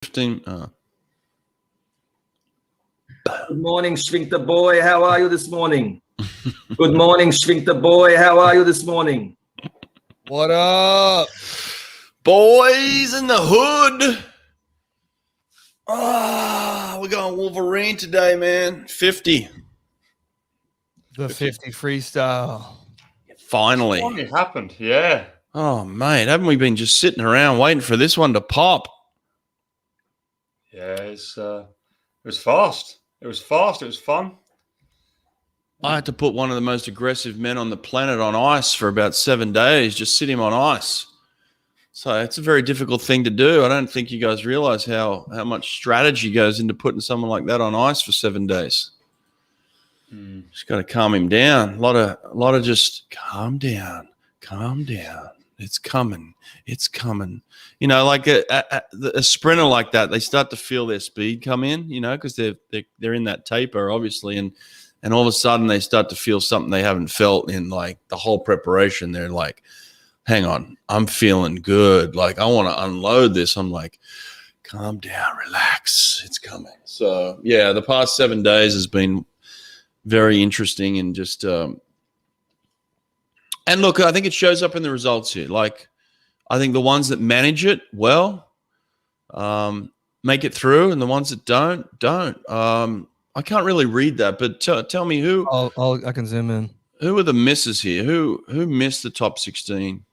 15. Good morning, Shrink the Boy. How are you this morning? Good morning, Shrink the Boy. How are you this morning? What up? Boys in the hood. We're going Wolverine today, man. 50. The 50 freestyle. Finally. It happened, yeah. Oh, mate, haven't we been just sitting around waiting for this one to pop? Yeah, it was fast. It was fast. It was fun. I had to put one of the most aggressive men on the planet on ice for about 7 days, just sit him on ice. So it's a very difficult thing to do. I don't think you guys realize how much strategy goes into putting someone like that on ice for 7 days. Just got to calm him down. A lot of just calm down. It's coming. You know, like a sprinter like that, they start to feel their speed come in, you know, because they're in that taper, obviously, and all of a sudden they start to feel something they haven't felt in like the whole preparation. They're like, hang on, I'm feeling good. Like, I want to unload this. I'm like, calm down, relax. It's coming. So, yeah, the past 7 days has been very interesting and just and look, I think it shows up in the results here. Like, I think the ones that manage it well make it through, and the ones that don't. I can't really read that, but tell me who. I can zoom in. Who are the misses here? Who missed the top 16?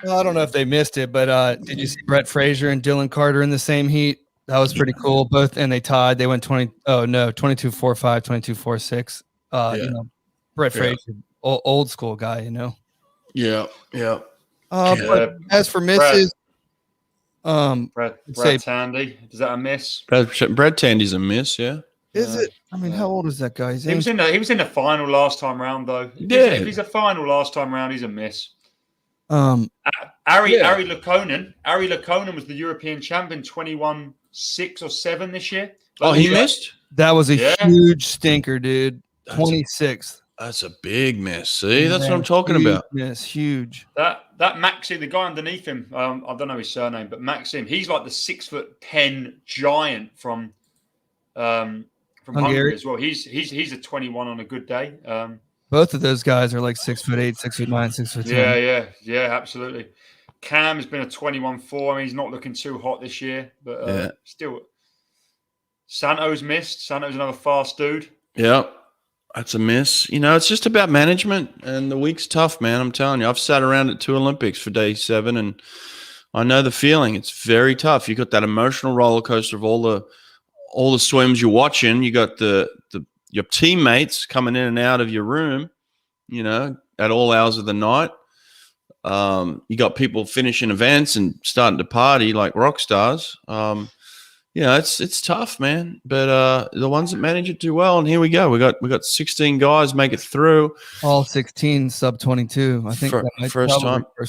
Well, I don't know if they missed it, but did you see Brett Frazier and Dylan Carter in the same heat? That was pretty cool. Both, and they tied. They went 22-4-5, 22-4-6. You know, Brett Frazier, old school guy, you know. Yeah. But as for misses, Brad Tandy, is that a miss? Brad Tandy's a miss, yeah. Is it? I mean, how old is that guy? He was in the final last time round, though. If he's a final last time round, he's a miss. Ari Lekonen was the European champion 21-6 or 7 this year. He missed? That was a huge stinker, dude. 26th. That's a big miss. See, that's what I'm talking about. Yes, huge. That Maxim, the guy underneath him, I don't know his surname, but Maxim, he's like the 6'10" giant from Hungary as well. He's a 21 on a good day. Both of those guys are like 6'8", 6'9", 6'10". Yeah, absolutely. Cam has been a 21-4. I mean, he's not looking too hot this year, but still. Santo's missed. Santo's another fast dude. Yeah, that's a miss. You know, it's just about management, and the week's tough, man. I'm telling you, I've sat around at 2 Olympics for day 7, and I know the feeling. It's very tough. You got that emotional roller coaster of all the swims you're watching. You got your teammates coming in and out of your room, you know, at all hours of the night. You got people finishing events and starting to party like rock stars. You know, it's tough, man. But the ones that manage it do well, and here we go. We got 16 guys make it through. All 16 sub 22. I think first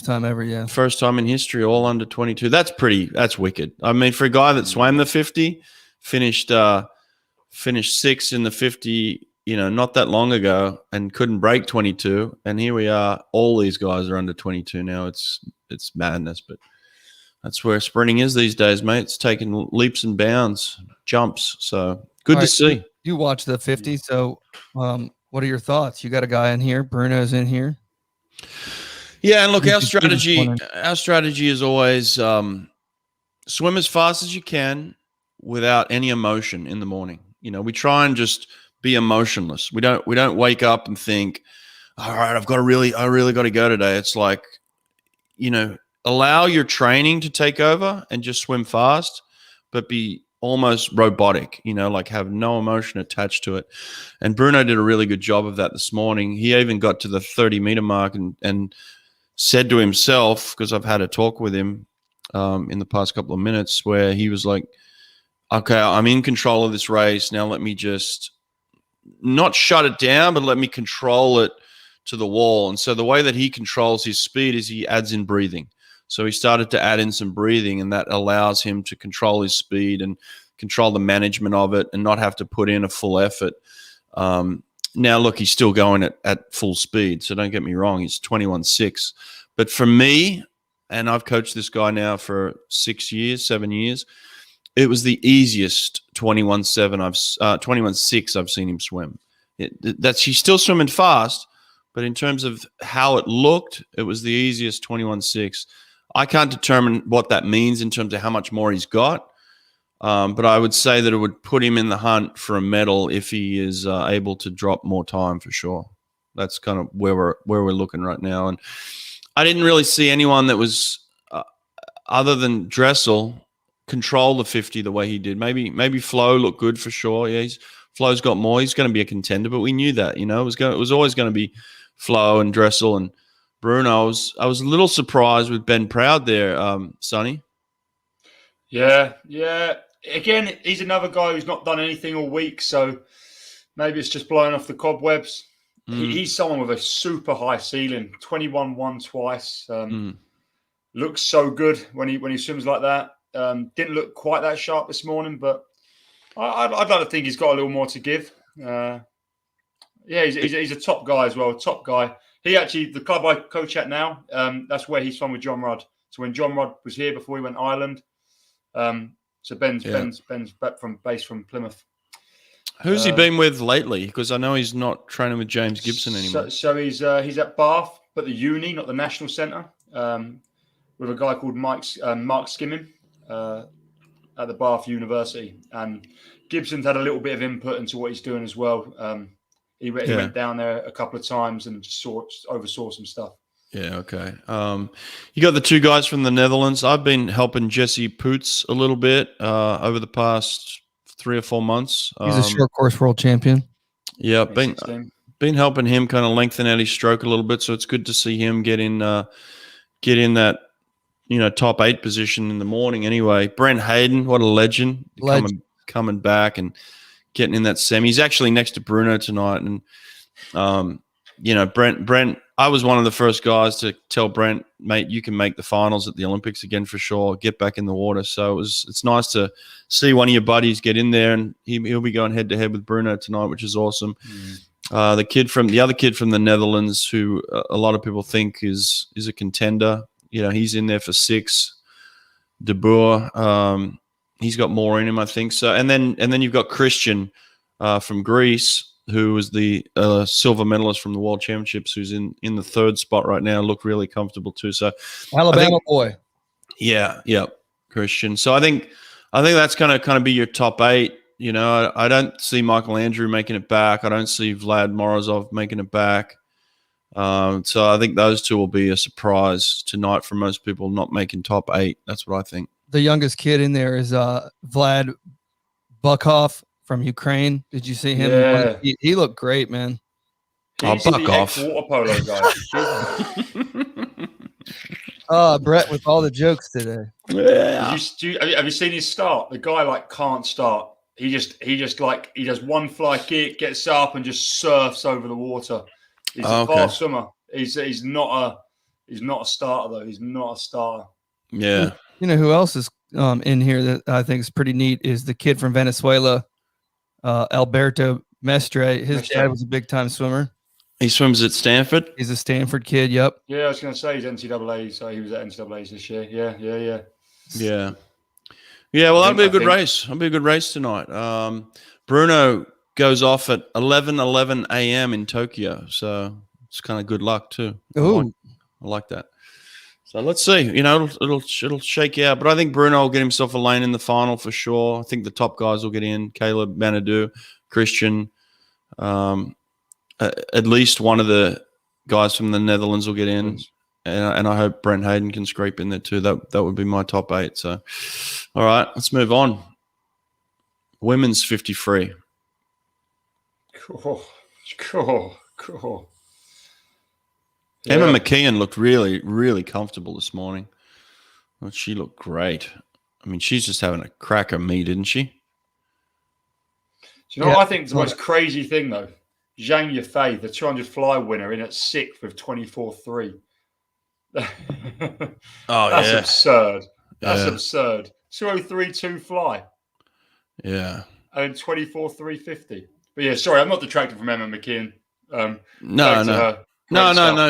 time ever. Yeah, first time in history, all under 22. That's wicked. I mean, for a guy that swam the 50, finished 6th in the 50, you know, not that long ago, and couldn't break 22. And here we are. All these guys are under 22 now. It's madness, but that's where sprinting is these days, mate. It's taking leaps and bounds, jumps. So good to see. You watch the 50. So what are your thoughts? You got a guy in here. Bruno's in here. Yeah, and look, our strategy is always swim as fast as you can without any emotion in the morning. You know, we try and just be emotionless. We don't wake up and think, all right, I really got to go today. It's like, you know, allow your training to take over and just swim fast, but be almost robotic, you know, like have no emotion attached to it. And Bruno did a really good job of that this morning. He even got to the 30-meter mark and said to himself, because I've had a talk with him in the past couple of minutes, where he was like, okay, I'm in control of this race. Now let me just not shut it down, but let me control it to the wall. And so the way that he controls his speed is he adds in breathing. So he started to add in some breathing, and that allows him to control his speed and control the management of it and not have to put in a full effort. Now, look, he's still going at full speed, so don't get me wrong. He's 21.6. But for me, and I've coached this guy now for 7 years. It was the easiest 21.6 I've seen him swim. He's still swimming fast, but in terms of how it looked, it was the easiest 21.6. I can't determine what that means in terms of how much more he's got, but I would say that it would put him in the hunt for a medal if he is able to drop more time for sure. That's kind of where we're looking right now. And I didn't really see anyone that was other than Dressel control the 50 the way he did. Maybe Flo looked good for sure. Yeah, Flo's got more. He's going to be a contender, but we knew that. It was always going to be Flo and Dressel and Bruno. I was a little surprised with Ben Proud there, Sonny. Yeah. Again, he's another guy who's not done anything all week, so maybe it's just blowing off the cobwebs. He's someone with a super high ceiling, 21-1 twice. Looks so good when he swims like that. Didn't look quite that sharp this morning, but I'd like to think he's got a little more to give. He's a top guy as well. Top guy. He actually, the club I coach at now, that's where he's from with John Rudd. So when John Rudd was here before he went Ireland, so Ben's back based from Plymouth. Who's he been with lately? Because I know he's not training with James Gibson anymore. So he's at Bath, but the uni, not the national centre, with a guy called Mark Skimming at the Bath University. And Gibson's had a little bit of input into what he's doing as well. He went down there a couple of times and just oversaw some stuff. Yeah, okay. You got the two guys from the Netherlands. I've been helping Jesse Poots a little bit over the past 3 or 4 months. He's a short course world champion. Yeah, been helping him kind of lengthen out his stroke a little bit. So it's good to see him get in that top 8 position in the morning. Anyway, Brent Hayden, what a legend. Coming back and getting in that semi. He's actually next to Bruno tonight, and Brent. I was one of the first guys to tell Brent, mate, you can make the finals at the Olympics again for sure. Get back in the water. So it's nice to see one of your buddies get in there, and he'll be going head to head with Bruno tonight, which is awesome. The other kid from the Netherlands, who a lot of people think is a contender. He's in there for 6. De Boer. He's got more in him, I think. So, and then you've got Christian from Greece, who was the silver medalist from the World Championships, who's in the 3rd spot right now. Look really comfortable too. So, Alabama boy. Yeah, Christian. So I think that's going to kind of be your top 8. I don't see Michael Andrew making it back. I don't see Vlad Morozov making it back. So I think those two will be a surprise tonight for most people not making top 8. That's what I think. The youngest kid in there is Vlad Buckhoff from Ukraine. Did you see him? Yeah. He looked great, man. He's Buckhoff. Water polo guy. Brett with all the jokes today. Yeah. Have you seen his start? The guy can't start. He does one fly kick, gets up, and just surfs over the water. He's a fast swimmer. He's not a starter though. He's not a starter. Yeah. You know who else is in here that I think is pretty neat is the kid from Venezuela, Alberto Mestre. His dad was a big time swimmer. He swims at Stanford. He's a Stanford kid. Yep. Yeah, I was going to say he's NCAA. So he was at NCAA's this year. Yeah. Well, that'll be a good race. That'll be a good race tonight. Bruno goes off at 11:11 a.m. in Tokyo, so it's kind of good luck too. I like that. So let's see. It'll shake out, but I think Bruno will get himself a lane in the final for sure. I think the top guys will get in. Caleb Manadou, Christian, at least one of the guys from the Netherlands will get in, and I hope Brent Hayden can scrape in there too. That would be my top 8. So, all right, let's move on. Women's 50 free. Cool. Yeah. Emma McKeon looked really, really comfortable this morning. Well, she looked great. I mean, she's just having a crack at me, didn't she? Do you know what I think is the most crazy thing, though? Zhang Yifei, the 200 fly winner, in at 6th with 24.3. That's absurd. That's absurd. 203.2 fly. Yeah. And 24.350. But yeah, sorry, I'm not detracting from Emma McKeon. No.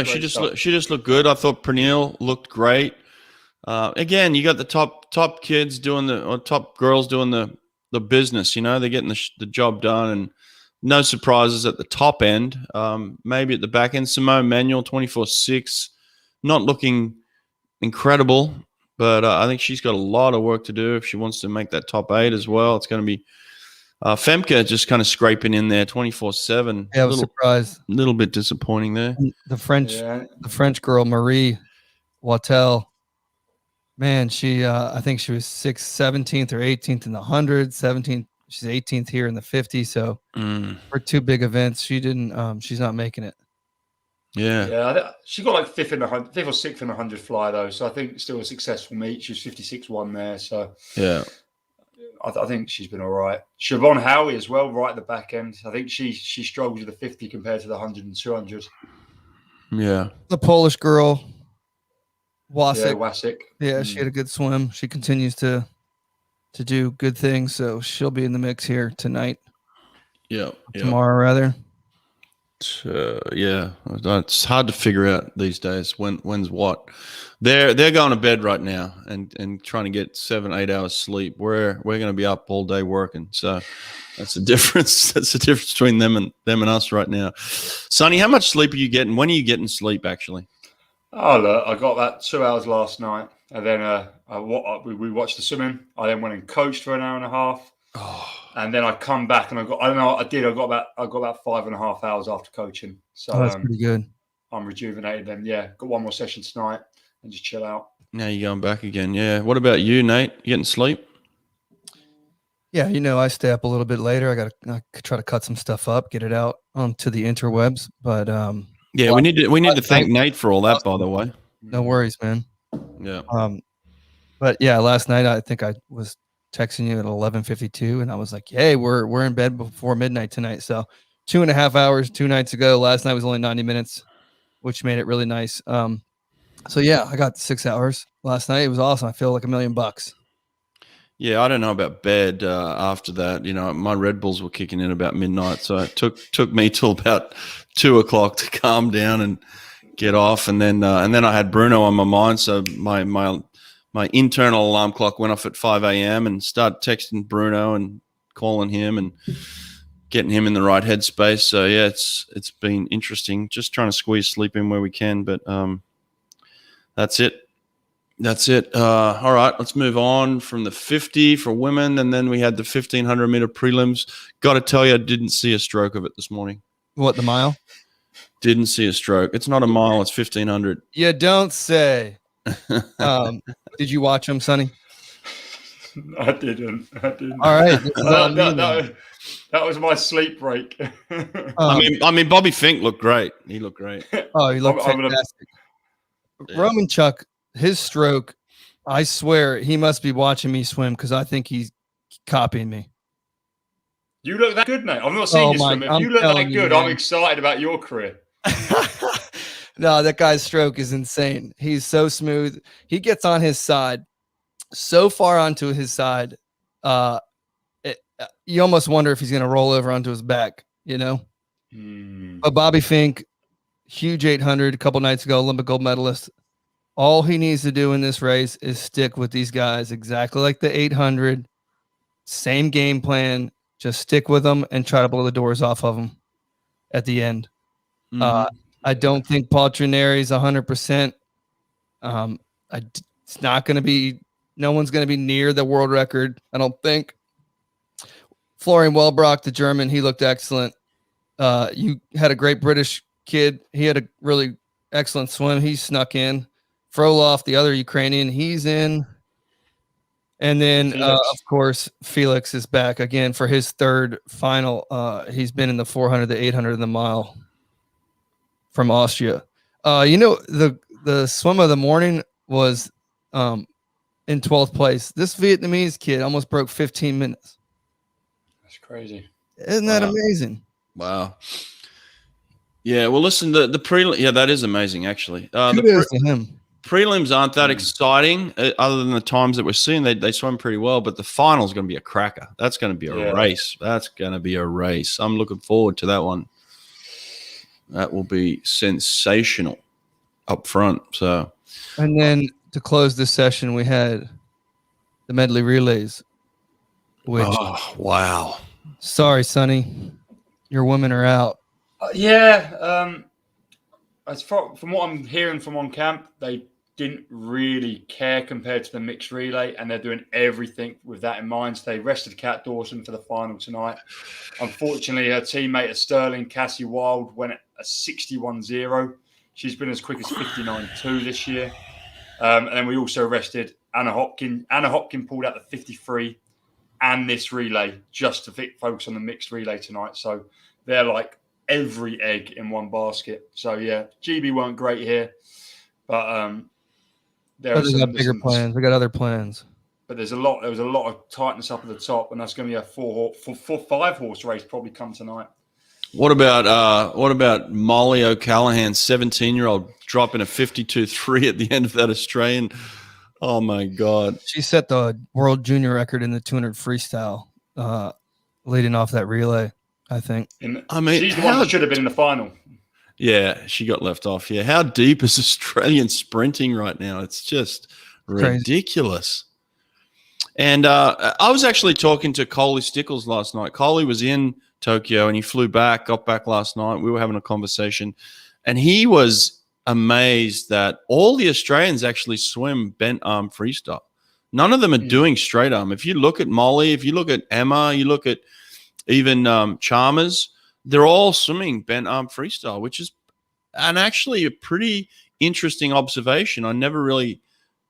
She just looked good. I thought Pernille looked great. again, you got the top kids doing top girls doing the business. They're getting the job done, and no surprises at the top end. Maybe at the back end, Simone Manuel 24/6, not looking incredible, but I think she's got a lot of work to do if she wants to make that top 8 as well. It's going to be Femke just kind of scraping in there 24/7. Yeah, I was surprised. A little bit disappointing there. The French girl, Marie Wattel, man, she I think she was 17th or 18th in the 100, 17th. She's 18th here in the 50. So for 2 big events, she didn't. She's not making it. Yeah. She got like 5th or 6th in the 100 fly though. So I think still a successful meet. She was 56-1 there. So yeah, I think she's been all right. Siobhan Howie as well, right at the back end. I think she struggles with the 50 compared to the 100 and 200. Yeah, the Polish girl, Wasik. Yeah, Wasik. Yeah, she had a good swim. She continues to do good things, so she'll be in the mix here tonight. Yeah, tomorrow rather. Yeah, it's hard to figure out these days when's what. They're going to bed right now and trying to get 7-8 hours sleep. We're going to be up all day working. So that's the difference. That's the difference between them and us right now. Sonny, how much sleep are you getting? When are you getting sleep actually? Oh look, I got about 2 hours last night, and then we watched the swimming. I then went and coached for an hour and a half. Oh. And then I come back and I got about 5.5 hours after coaching. So that's pretty good. I'm rejuvenated then. Yeah, got one more session tonight and just chill out. Now you're going back again. Yeah. What about you, Nate? You getting sleep? Yeah, I stay up a little bit later. I try to cut some stuff up, get it out onto the interwebs. But yeah, we need to thank Nate for all that, by the way. No worries, man. Yeah. But yeah, last night I think I was texting you at 11:52, and I was like, "Hey, we're in bed before midnight tonight." So 2.5 hours 2 nights ago. Last night was only 90 minutes, which made it really nice. So yeah, I got 6 hours last night. It was awesome. I feel like $1 million. Yeah, I don't know about bed after that. My Red Bulls were kicking in about midnight, so it took me till about 2 o'clock to calm down and get off, and then I had Bruno on my mind, so my internal alarm clock went off at 5 a.m. and started texting Bruno and calling him and getting him in the right headspace. So yeah, it's been interesting, just trying to squeeze sleep in where we can. But that's it. All right, let's move on from the 50 for women, and then we had the 1500 meter prelims. Got to tell you, I didn't see a stroke of it this morning. What, the mile? Didn't see a stroke. It's not a mile. It's 1500. You don't say. Did you watch them, Sonny? I didn't. All right. That was my sleep break. I mean, Bobby Fink looked great. He looked great. Oh, he looked fantastic. Roman Chuck, his stroke, I swear he must be watching me swim because I think he's copying me. You look that good, mate. I've not seen you swim. If you look that good, I'm excited about your career. No, that guy's stroke is insane. He's so smooth. He gets on his side, so far onto his side, you almost wonder if he's going to roll over onto his back, But Bobby Fink, huge 800 a couple nights ago, Olympic gold medalist. All he needs to do in this race is stick with these guys exactly like the 800. Same game plan. Just stick with them and try to blow the doors off of them at the end. I don't think Paul Trineri's 100%. It's not going to be. No one's going to be near the world record, I don't think. Florian Wellbrock, the German, he looked excellent. You had a great British kid. He had a really excellent swim. He snuck in. Frolov, the other Ukrainian, he's in. And then, of course, Felix is back again for his third final. He's been in the 400, the 800, and the mile from Austria. The swim of the morning was in 12th place. This Vietnamese kid almost broke 15 minutes. That's crazy. Isn't that amazing? Wow. Yeah, well, listen, the prelim. Yeah, that is amazing, actually. Kudos to him. Prelims aren't that exciting, other than the times that we're seeing. They swim pretty well, but the final is going to be a cracker. That's going to be a race. That's going to be a race. I'm looking forward to that one. That will be sensational up front. So, and then to close this session, we had the Medley Relays, which, wow. Sorry, Sonny, your women are out. As from what I'm hearing from on camp, they didn't really care compared to the mixed relay, and they're doing everything with that in mind. So they rested Kat Dawson for the final tonight. Unfortunately, her teammate at Sterling, Cassie Wild, went at a 61.0. She's been as quick as 59.2 this year. And then we also rested Anna Hopkin. Anna Hopkin pulled out the 53 and this relay just to focus on the mixed relay tonight. So they're like every egg in one basket. So yeah, GB weren't great here, but they got bigger plans. They got other plans. But there was a lot of tightness up at the top, and that's going to be a 5-horse race probably come tonight. What about Molly O'Callaghan, 17-year-old, dropping a 52.3 at the end of that Australian? Oh my God! She set the world junior record in the 200 freestyle, leading off that relay. I think. She's the one that should have been in the final. Yeah, she got left off. Yeah, how deep is Australian sprinting right now? It's just ridiculous. And I was actually talking to Coley Stickles last night. Coley was in Tokyo and he got back last night. We were having a conversation, and he was amazed that all the Australians actually swim bent arm freestyle. None of them are doing straight arm. If you look at Molly, if you look at Emma, you look at even Chalmers, they're all swimming bent arm freestyle, which is actually a pretty interesting observation. I never really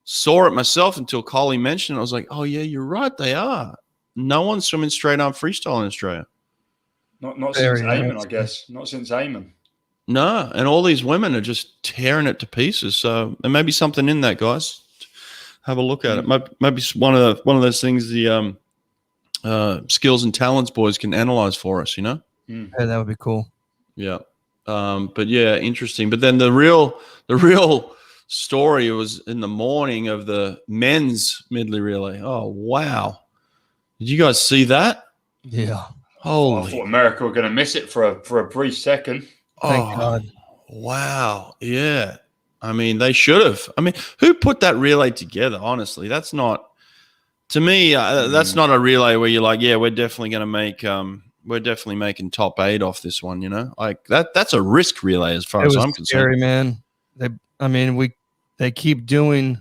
saw it myself until Coley mentioned it. I was like, oh, yeah, you're right. They are. No one's swimming straight arm freestyle in Australia. Not since Eamon, I guess. Not since Eamon. No, and all these women are just tearing it to pieces. So there may be something in that, guys. Have a look at it. Might be one of those things the skills and talents boys can analyze for us, Yeah, that would be cool. Yeah. But yeah, interesting. But then the real story was in the morning of the men's Medley Relay. Oh, wow. Did you guys see that? Yeah. Holy. I thought America were going to miss it for a brief second. Thank God. Wow. Yeah. I mean, they should have. I mean, who put that relay together? Honestly, that's not, to me, that's not a relay where you're like, yeah, we're definitely going to make, we're definitely making top 8 off this one, you know? Like that's a risk relay as far as I'm concerned. Scary, man. They keep doing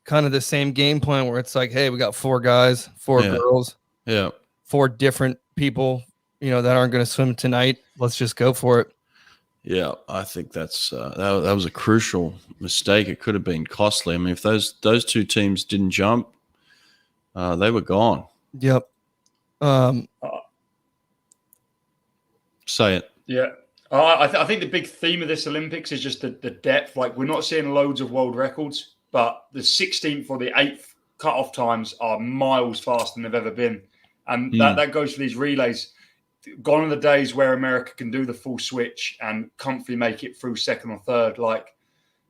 kind of the same game plan where it's like, hey, we got 4 guys, 4 girls, 4 different people, that aren't going to swim tonight. Let's just go for it. Yeah, I think that's that was a crucial mistake. It could have been costly. I mean, if those 2 teams didn't jump, they were gone. Yep. Say it. Yeah. I think the big theme of this Olympics is just the depth. Like, we're not seeing loads of world records, but the 16th or the 8th cutoff times are miles faster than they've ever been. And that goes for these relays. Gone are the days where America can do the full switch and comfortably make it through second or third. Like,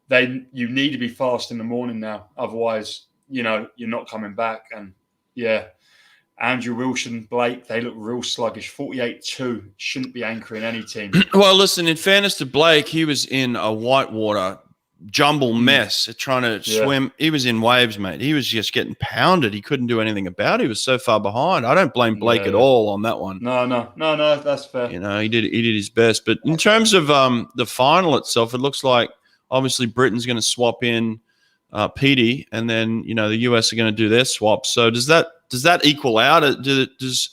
you need to be fast in the morning now. Otherwise, you're not coming back. And yeah, Andrew Wilson, Blake, they look real sluggish. 48.2 shouldn't be anchoring any team. Well, listen, in fairness to Blake, he was in a whitewater jumble mess trying to swim. He was in waves, mate. He was just getting pounded. He couldn't do anything about it. He was so far behind. I don't blame Blake at all on that one. No, that's fair. He did his best. But in terms of the final itself, it looks like obviously Britain's going to swap in Petey, and then the US are going to do their swap. So does that equal out? Does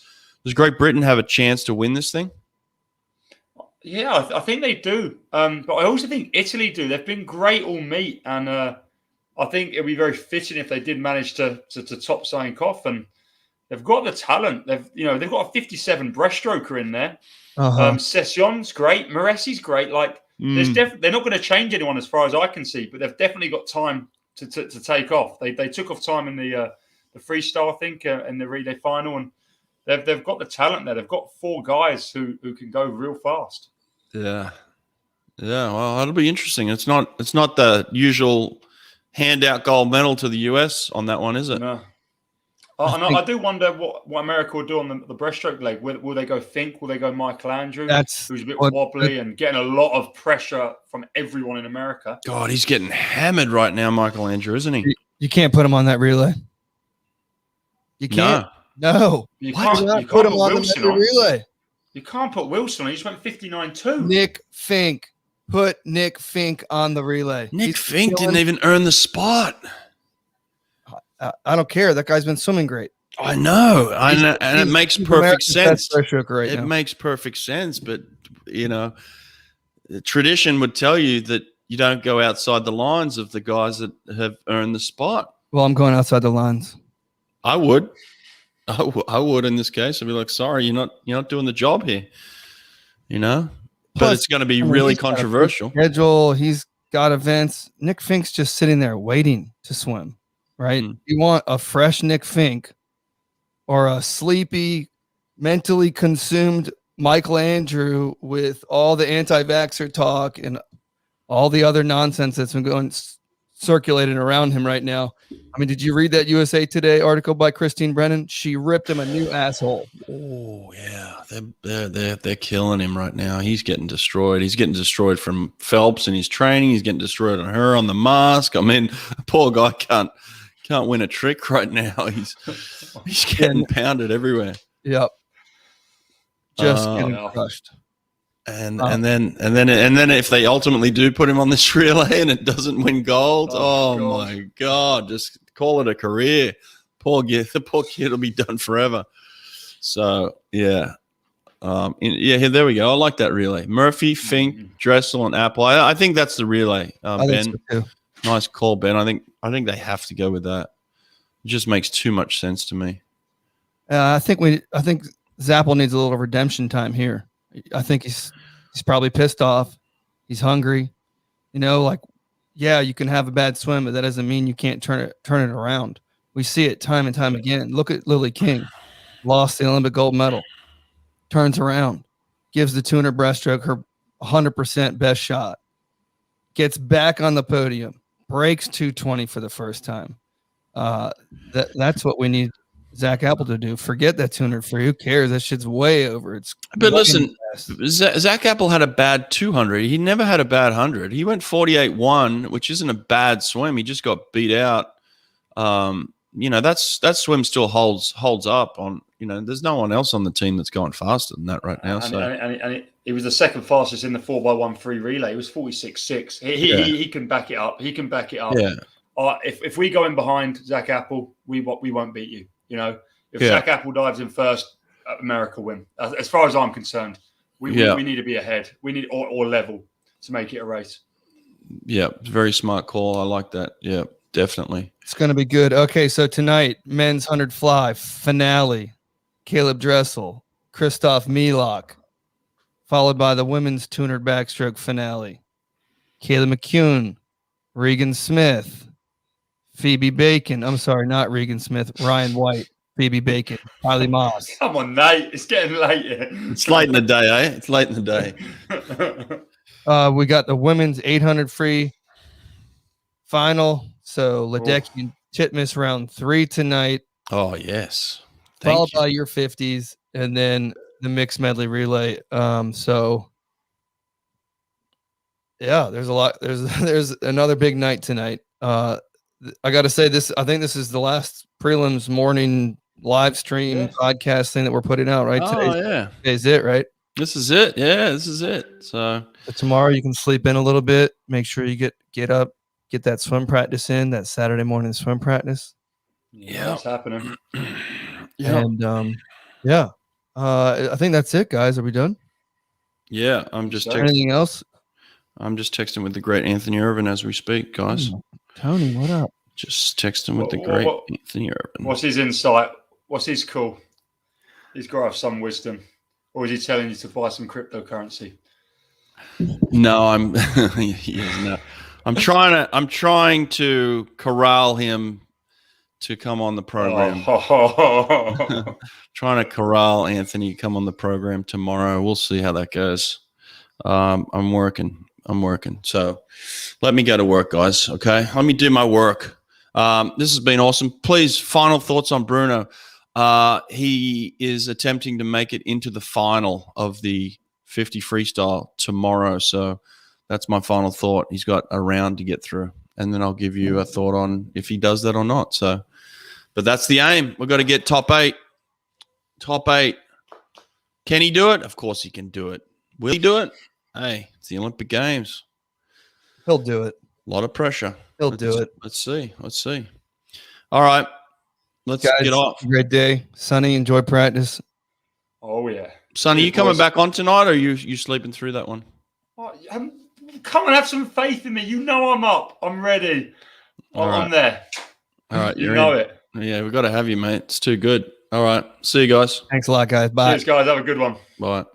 Great Britain have a chance to win this thing? Yeah, I think they do. But I also think Italy do. They've been great all meet, and I think it'd be very fitting if they did manage to top something off. And they've got the talent. They've got a 57 breaststroker in there. Session's great. Moressi's great. Like, they're not going to change anyone as far as I can see, but they've definitely got time to take off. They took off time in the freestyle, I think, in the relay final, and they've got the talent there. They've got 4 guys who can go real fast. Yeah. Well, that'll be interesting. It's not the usual handout gold medal to the US on that one, is it? No. I do wonder what America will do on the breaststroke leg. Will they go Fink? Will they go Michael Andrew, who's a bit wobbly and getting a lot of pressure from everyone in America? God, he's getting hammered right now, Michael Andrew, isn't he? You can't put him on that relay. You can't. No. You can't put him put on Wilson the on. relay. You can't put Wilson on. He just went 59.2. Nick Fink. Put Nick Fink on the relay. Nick Fink didn't even earn the spot. I don't care. That guy's been swimming great. I know. And it makes perfect sense. It makes perfect sense. But, you know, the tradition would tell you that you don't go outside the lines of the guys that have earned the spot. Well, I'm going outside the lines. I would. I would in this case. I'd be like, sorry, you're not doing the job here. You know? But it's going to be really controversial. Schedule. He's got events. Nick Fink's just sitting there waiting to swim, right? You want a fresh Nick Fink or a sleepy, mentally consumed Michael Andrew with all the anti-vaxxer talk and all the other nonsense that's been going circulating around him right now. I mean, did you read that USA Today article by Christine Brennan? She ripped him a new asshole. Oh yeah, they're killing him right now. He's getting destroyed. He's getting destroyed from Phelps in his training. He's getting destroyed on her on the mask. I mean, poor guy can't win a trick right now. He's getting pounded everywhere. Yep, just getting crushed. And then if they ultimately do put him on this relay and it doesn't win gold, my God, just call it a career. The poor kid will be done forever. So yeah, there we go. I like that relay. Murphy, Fink, Dressel, and Apple. I think that's the relay. Ben, so nice call, Ben. I think they have to go with that. It just makes too much sense to me. I think Zappel needs a little redemption time here. I think he's probably pissed off. He's hungry. You know, like, yeah, you can have a bad swim, but that doesn't mean you can't turn it around. We see it time and time again. Look at Lily King. Lost the Olympic gold medal. Turns around. Gives the 200 breaststroke her 100% best shot. Gets back on the podium. Breaks 220 for the first time. That's what we need Zach Apple to do. Forget that 200 free. Who cares? That shit's way over. But listen, Zach Apple had a bad 200. He never had a bad 100. He went 48-1, which isn't a bad swim. He just got beat out. You know, that swim still holds up on. You know, there's no one else on the team that's going faster than that right now. And he was the second fastest in the 4x1 free relay. He was 46.6. He can back it up. He can back it up. Yeah. If we go in behind Zach Apple, we won't beat you. You know, if Zach Apple dives in first, America win. As far as I'm concerned, we need to be ahead. We need or level to make it a race. Yeah, very smart call. I like that. Yeah, definitely. It's going to be good. Okay, so tonight, men's 100 fly finale. Caleb Dressel, Christoph Milak, followed by the women's 200 backstroke finale. Kayla McCune, Regan Smith, Phoebe Bacon. I'm sorry, not Regan Smith. Ryan White, Phoebe Bacon, Kylie Moss. Come on, Nate. It's getting late here. It's late in the day, eh? It's late in the day. We got the women's 800 free final. So Ledecky and Titmus round 3 tonight. Oh, yes. Followed by your 50s, and then the mixed medley relay. So yeah, there's a lot. There's another big night tonight. I got to say this. I think this is the last prelims morning live stream podcast thing that we're putting out, right? Today's it, right? This is it. Yeah, this is it. So tomorrow you can sleep in a little bit. Make sure you get up, get that swim practice in, that Saturday morning swim practice. Yeah, it's happening. And I think that's it, guys. Are we done? Yeah, I'm just texting. Anything else? I'm just texting with the great Anthony Irvin as we speak, guys. Tony, what up? Just texting with the great Anthony Irvin. What's his insight? What's his call? He's got to have some wisdom. Or is he telling you to buy some cryptocurrency? No, I'm trying to corral him to come on the program. Trying to corral Anthony to come on the program tomorrow. We'll see how that goes. I'm working. So let me go to work, guys. Okay. Let me do my work. This has been awesome. Please, final thoughts on Bruno. He is attempting to make it into the final of the 50 freestyle tomorrow. So that's my final thought. He's got a round to get through, and then I'll give you a thought on if he does that or not. So, but that's the aim. We've got to get top 8. Top 8. Can he do it? Of course he can do it. Will he do it? Hey, it's the Olympic Games. He'll do it. A lot of pressure. He'll do it. Let's see. Let's see. All right. Let's get off. Great day. Sonny, enjoy practice. Oh, yeah. Sonny, you coming back on tonight, or you sleeping through that one? Oh, come and have some faith in me. You know I'm up. I'm ready. I'm there. All right. You know it. Yeah, we've got to have you, mate. It's too good. All right. See you guys. Thanks a lot, guys. Bye. Cheers, guys. Have a good one. Bye.